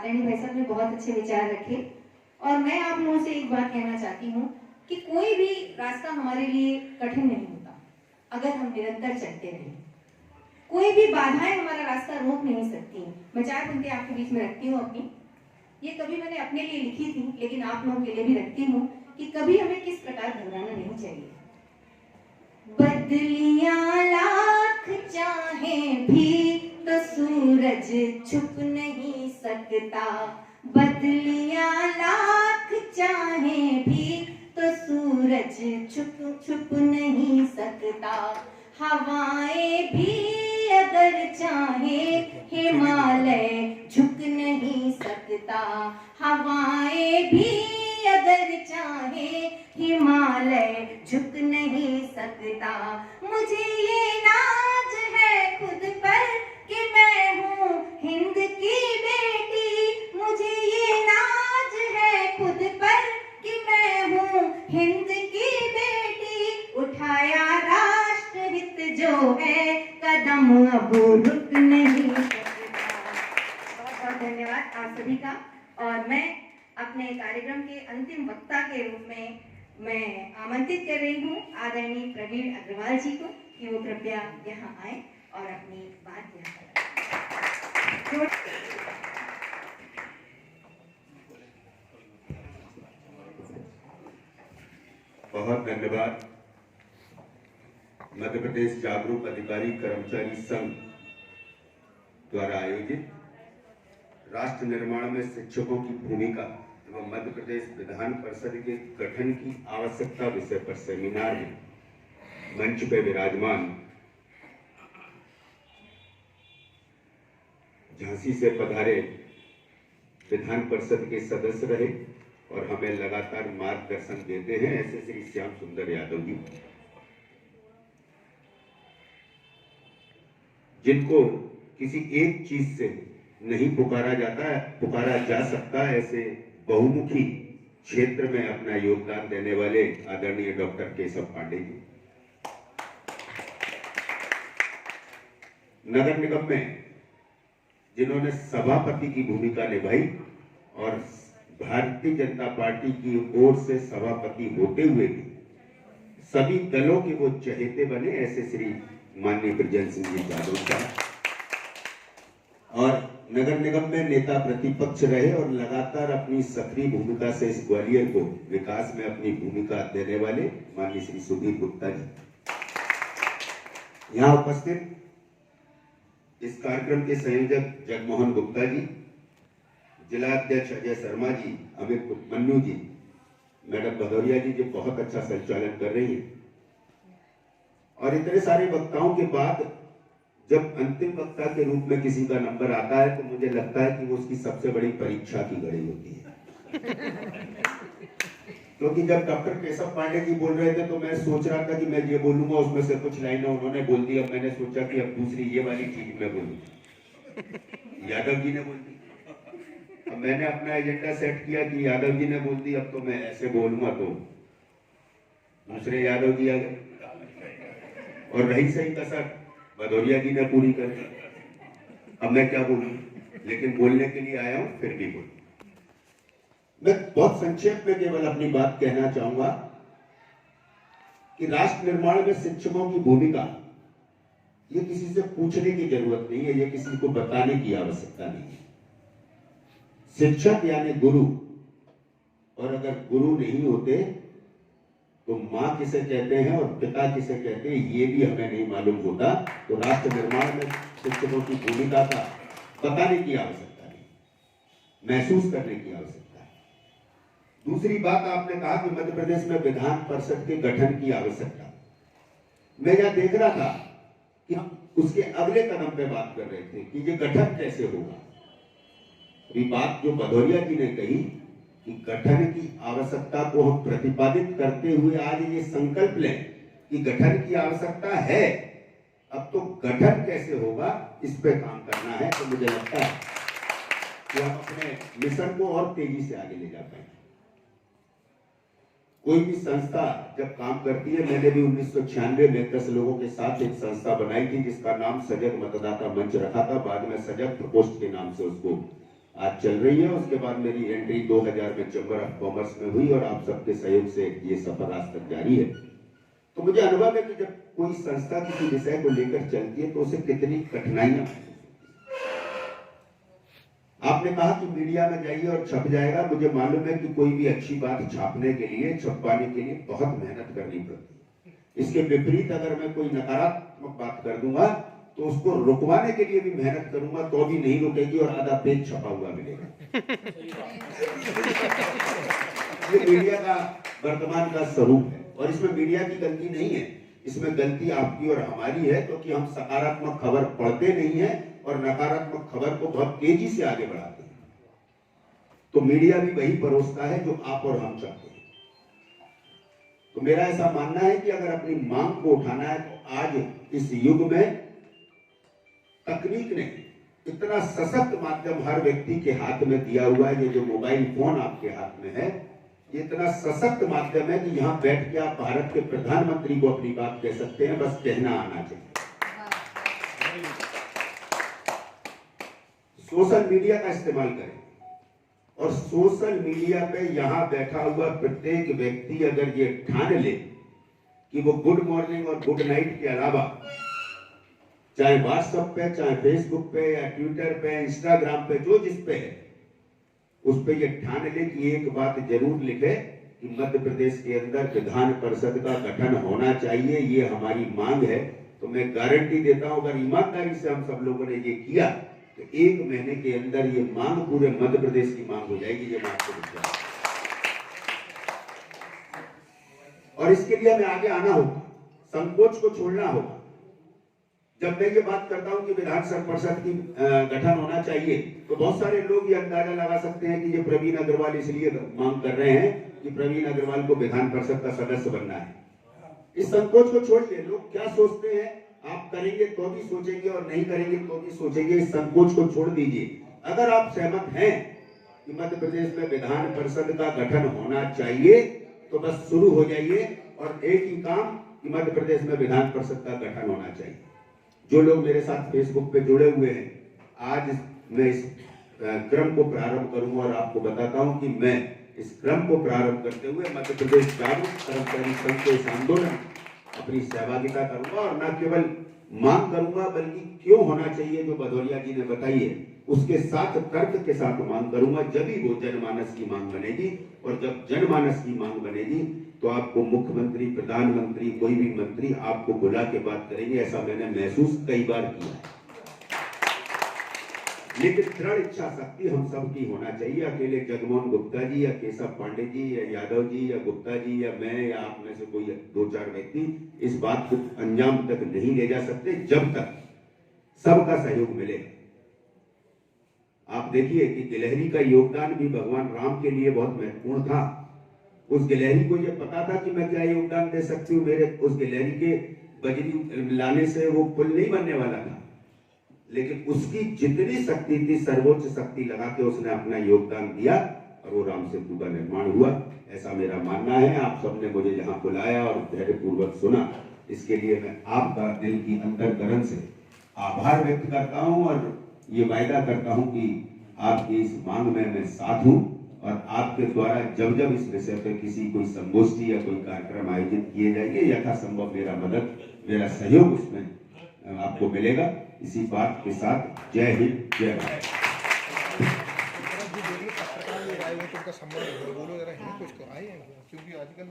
आदरणीय भाई साहब ने बहुत अच्छे विचार रखे और मैं आप लोगों से एक बात कहना चाहती हूँ कि कोई भी रास्ता हमारे लिए कठिन नहीं होता अगर हम निरंतर चलते रहें। कोई भी बाधाएं हमारा रास्ता रोक नहीं सकती। मैं 4 पंक्ति आपके बीच में रखती हूँ अपनी। ये कभी मैंने अपने लिए लिखी थी लेकिन आप लोगों के लिए भी रखती हूँ कि कभी हमें किस प्रकार घबराना नहीं चाहिए। बदलियां लाख चाहे भी तो सूरज छुप नहीं सकता। बदलियां लाख चाहे भी तो सूरज छुप नहीं सकता। हवाएं भी अगर चाहे हिमालय झुक नहीं सकता। हवाएं भी अगर चाहे हिमालय झुक नहीं सकता। मुझे ये नाज है खुद पर कि मैं हूँ हिंद की बेटी। मुझे ये नाज है खुद पर कि मैं हूँ हिंद की बेटी। उठाया राष्ट्रहित जो है कदम अब रुक नहीं सकता। बहुत बहुत धन्यवाद आप सभी का। और मैं अपने कार्यक्रम के अंतिम वक्ता के रूप में मैं आमंत्रित कर रही हूँ आदरणीय प्रवीण अग्रवाल जी को कि वो कृपया यहाँ आए और अपनी बात यहाँ करें। बहुत धन्यवाद। मध्य प्रदेश जागरूक अधिकारी कर्मचारी संघ द्वारा आयोजित राष्ट्र निर्माण में शिक्षकों की भूमिका एवं मध्य प्रदेश विधान परिषद के गठन की आवश्यकता विषय पर सेमिनार में मंच पर विराजमान झांसी से पधारे विधान परिषद के सदस्य रहे और हमें लगातार मार्गदर्शन देते हैं ऐसे श्री श्याम सुंदर यादव जी, जिनको किसी एक चीज से नहीं पुकारा जा सकता, ऐसे बहुमुखी क्षेत्र में अपना योगदान देने वाले आदरणीय डॉक्टर केशव पांडे जी। नगर निगम में जिन्होंने सभापति की भूमिका निभाई और भारतीय जनता पार्टी की ओर से सभापति होते हुए भी सभी दलों के वो चहेते बने, ऐसे श्री माननीय ब्रजेंद्र सिंह जी यादव साहब। और नगर निगम में नेता प्रतिपक्ष रहे और लगातार अपनी सक्रिय भूमिका से इस ग्वालियर को विकास में अपनी भूमिका देने वाले माननीय श्री सुधीर गुप्ता जी। यहाँ उपस्थित इस कार्यक्रम के संयोजक जगमोहन गुप्ता जी, जिला अध्यक्ष अजय शर्मा जी, अमित मन्नू जी, मैडम भदौरिया जी जो बहुत अच्छा संचालन कर रही है। और इतने सारे वक्ताओं के बाद जब अंतिम वक्ता के रूप में किसी का नंबर आता है तो मुझे लगता है कि वो उसकी सबसे बड़ी परीक्षा की घड़ी होती है। क्योंकि जब डॉक्टर केशव पांडे जी बोल रहे थे तो मैं सोच रहा था कि मैं ये बोलूंगा, उसमें से कुछ लाइनें उन्होंने बोल दी। अब मैंने सोचा कि अब दूसरी ये वाली चीज मैं बोलूं, यादव जी ने बोल दी। अब मैंने अपना एजेंडा सेट किया कि यादव जी ने बोल दी, अब तो मैं ऐसे बोलूंगा तो दूसरे यादव जी आ गए और रही सही कसर भदौरिया जी ने पूरी कर दी। अब मैं क्या बोलूं, लेकिन बोलने के लिए आया हूं, फिर भी बोलूं। मैं बहुत संक्षेप में केवल अपनी बात कहना चाहूंगा कि राष्ट्र निर्माण में शिक्षकों की भूमिका ये किसी से पूछने की जरूरत नहीं है, ये किसी को बताने की आवश्यकता नहीं है। शिक्षक यानी गुरु, और अगर गुरु नहीं होते तो माँ किसे कहते हैं और पिता किसे कहते हैं ये भी हमें नहीं मालूम होता। तो राष्ट्र निर्माण में शिक्षकों की भूमिका का बताने की आवश्यकता नहीं, महसूस करने की आवश्यकता है। दूसरी बात आपने कहा कि मध्य प्रदेश में विधान परिषद के गठन की आवश्यकता। मैं यह देख रहा था कि हम उसके अगले कदम पे बात कर रहे थे कि ये गठन कैसे होगा। ये बात जो भदौरिया जी ने कही कि गठन की आवश्यकता को हम प्रतिपादित करते हुए आज ये संकल्प लें कि गठन की आवश्यकता है, अब तो गठन कैसे होगा इस पे काम करना है। तो मुझे लगता है कि हम अपने मिशन को और तेजी से आगे ले जा पाएंगे। कोई भी संस्था जब काम करती है, मैंने भी 1996 में 10 लोगों के साथ एक संस्था बनाई थी जिसका नाम सजग मतदाता मंच रखा था। बाद में सजग प्रकोष्ठ के नाम से उसको आज चल रही है। उसके बाद मेरी एंट्री 2000 में चैम्बर ऑफ कॉमर्स में हुई और आप सबके सहयोग से ये सफर आज तक जारी है। तो मुझे अनुभव है कि जब कोई संस्था किसी विषय को लेकर चलती है तो उसे कितनी कठिनाइयां। आपने कहा कि मीडिया में जाइए और छप जाएगा। मुझे मालूम है कि कोई भी अच्छी बात छापने के लिए, छपवाने के लिए बहुत मेहनत करनी पड़ती है। इसके विपरीत अगर मैं कोई नकारात्मक बात कर दूंगा तो उसको रुकवाने के लिए भी मेहनत करूंगा तो भी नहीं रुकेगी और आधा पेज छपा हुआ मिलेगा। ये मीडिया का वर्तमान का स्वरूप है और इसमें मीडिया की गलती नहीं है, इसमें गलती आपकी और हमारी है, क्योंकि हम सकारात्मक खबर पढ़ते नहीं है और नकारात्मक खबर को बहुत तेजी से आगे बढ़ाते हैं। तो मीडिया भी वही परोसता है जो आप और हम चाहते हैं। तो मेरा ऐसा मानना है कि अगर अपनी मांग को उठाना है तो आज इस युग में तकनीक ने इतना सशक्त माध्यम हर व्यक्ति के हाथ में दिया हुआ है। ये जो मोबाइल फोन आपके हाथ में है, ये इतना सशक्त माध्यम है कि यहाँ बैठ के आप भारत के प्रधानमंत्री को अपनी बात कह सकते हैं, बस कहना आना चाहिए। सोशल मीडिया का इस्तेमाल करें और सोशल मीडिया पे यहाँ बैठा हुआ प्रत्येक व्यक्ति अगर ये ठान ले कि वो गुड मॉर्निंग और गुड नाइट के अलावा चाहे व्हाट्सएप पे, चाहे फेसबुक पे या ट्विटर पे, इंस्टाग्राम पे, जो जिस पे है उस पे ये ठान ले कि एक बात जरूर लिखे कि मध्य प्रदेश के अंदर विधान परिषद का गठन होना चाहिए, ये हमारी मांग है। तो मैं गारंटी देता हूं अगर ईमानदारी से हम सब लोगों ने ये किया तो 1 महीने के अंदर ये मांग पूरे मध्य प्रदेश की मांग हो जाएगी। ये बात को और इसके लिए हमें आगे आना होगा, संकोच को छोड़ना होगा। जब मैं ये बात करता हूं कि विधान परिषद की गठन होना चाहिए तो बहुत सारे लोग ये अंदाजा लगा सकते हैं कि ये प्रवीण अग्रवाल इसलिए मांग कर रहे हैं कि प्रवीण अग्रवाल को विधान परिषद का सदस्य बनना है। इस संकोच को छोड़िए, लोग क्या सोचते हैं आप करेंगे तो भी सोचेंगे और नहीं करेंगे तो भी सोचेंगे। इस संकोच को छोड़ दीजिए। अगर आप सहमत हैं कि मध्य प्रदेश में विधान परिषद का गठन होना चाहिए तो बस शुरू हो जाइए और एक ही काम कि मध्य प्रदेश में विधान परिषद का गठन होना चाहिए। जो लोग मेरे साथ फेसबुक पे जुड़े हुए हैं, आज मैं इस क्रम को प्रारंभ करूंगा और आपको बताता हूं कि मैं इस क्रम को प्रारंभ करते हुए मध्य प्रदेश जागरूक कर्मचारी संघ के इस आंदोलन अपनी सहभागिता करूंगा और न केवल मांग करूंगा बल्कि क्यों होना चाहिए जो भदौरिया जी ने बताई है उसके साथ तर्क के साथ मांग करूंगा। जब ही वो जनमानस की मांग बनेगी और जब जनमानस की मांग बनेगी तो आपको मुख्यमंत्री, प्रधानमंत्री, कोई भी मंत्री आपको बुला के बात करेंगे। ऐसा मैंने महसूस कई बार किया है। लेकिन दृढ़ इच्छा शक्ति हम सबकी होना चाहिए। अकेले जगमोहन गुप्ता जी या केशव पांडे जी या यादव जी या गुप्ता जी या मैं या आप में से कोई 2-4 व्यक्ति इस बात को अंजाम तक नहीं ले जा सकते जब तक सबका सहयोग मिलेगा। आप देखिए कि गिलहरी का योगदान भी भगवान राम के लिए बहुत महत्वपूर्ण था। उस गिलहरी को ये पता था कि मैं क्या योगदान दे सकती हूँ। मेरे उस गिलहरी के बजरी लाने से वो पुल नहीं बनने वाला था, लेकिन उसकी जितनी शक्ति थी सर्वोच्च शक्ति लगा के उसने अपना योगदान दिया और वो राम सेतु का निर्माण हुआ। ऐसा मेरा मानना है। आप सबने मुझे यहाँ बुलाया और धैर्यपूर्वक सुना, इसके लिए मैं आपका दिल की अंतर्करण से आभार व्यक्त करता हूँ और ये वायदा करता हूँ कि आपकी इस मांग में मैं साथ हूँ और आपके द्वारा जब जब इस विषय पर किसी कोई संगोष्ठी या कोई कार्यक्रम आयोजित किए जाएंगे यथासंभव मेरा मदद, मेरा सहयोग उसमें आपको मिलेगा। इसी बात के साथ जय हिंद, जय भारत। पत्रकार लोग आए हुए तो उनका सम्मान बोलो जरा, क्योंकि आजकल